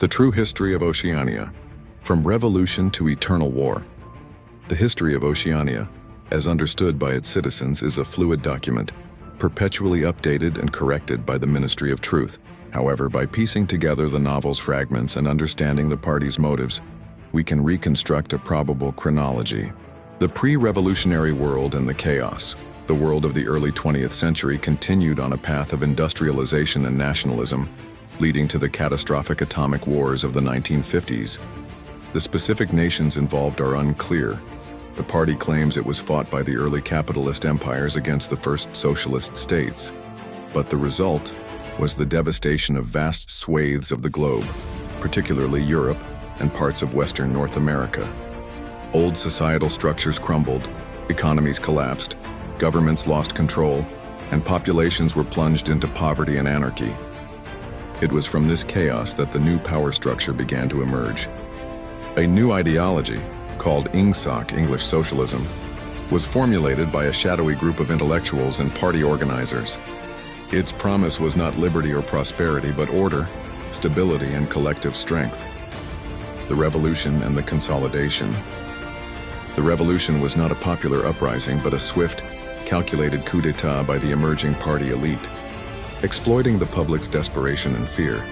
The true history of Oceania, from revolution to eternal war. The history of Oceania, as understood by its citizens, is a fluid document, perpetually updated and corrected by the Ministry of Truth. However, by piecing together the novel's fragments and understanding the party's motives, we can reconstruct a probable chronology. The pre-revolutionary world and the chaos. The world of the early 20th century continued on a path of industrialization and nationalism, leading to the catastrophic atomic wars of the 1950s. The specific nations involved are unclear. The party claims it was fought by the early capitalist empires against the first socialist states. But the result was the devastation of vast swathes of the globe, particularly Europe and parts of Western North America. Old societal structures crumbled, economies collapsed, governments lost control, and populations were plunged into poverty and anarchy. It was from this chaos that the new power structure began to emerge. A new ideology, called Ingsoc, English Socialism, was formulated by a shadowy group of intellectuals and party organizers. Its promise was not liberty or prosperity, but order, stability, and collective strength. The revolution and the consolidation. The revolution was not a popular uprising, but a swift, calculated coup d'etat by the emerging party elite. Exploiting the public's desperation and fear,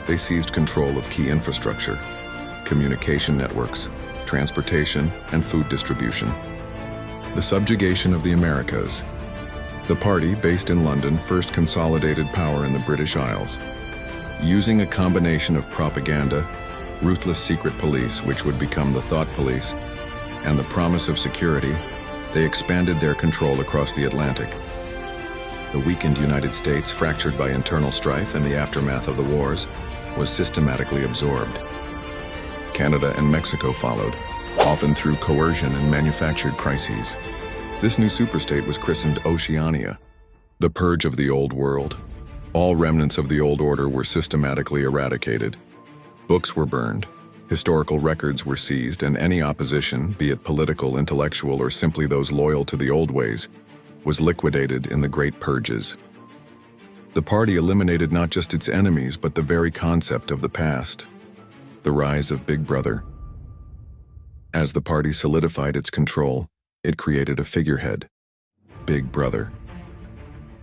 they seized control of key infrastructure, communication networks, transportation, and food distribution. The subjugation of the Americas. The party, based in London, first consolidated power in the British Isles. Using a combination of propaganda, ruthless secret police, which would become the thought police, and the promise of security, they expanded their control across the Atlantic. The weakened United States, fractured by internal strife and the aftermath of the wars, was systematically absorbed. Canada and Mexico followed, often through coercion and manufactured crises. This new superstate was christened Oceania, the purge of the old world. All remnants of the old order were systematically eradicated. Books were burned, historical records were seized, and any opposition, be it political, intellectual, or simply those loyal to the old ways, was liquidated in the Great Purges. The party eliminated not just its enemies, but the very concept of the past. The rise of Big Brother. As the party solidified its control, it created a figurehead, Big Brother.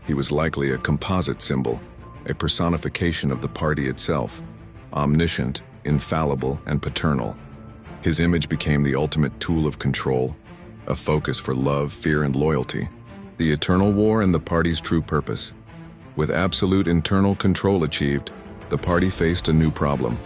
He was likely a composite symbol, a personification of the party itself, omniscient, infallible, and paternal. His image became the ultimate tool of control, a focus for love, fear, and loyalty. The eternal war and the party's true purpose. With absolute internal control achieved, the party faced a new problem.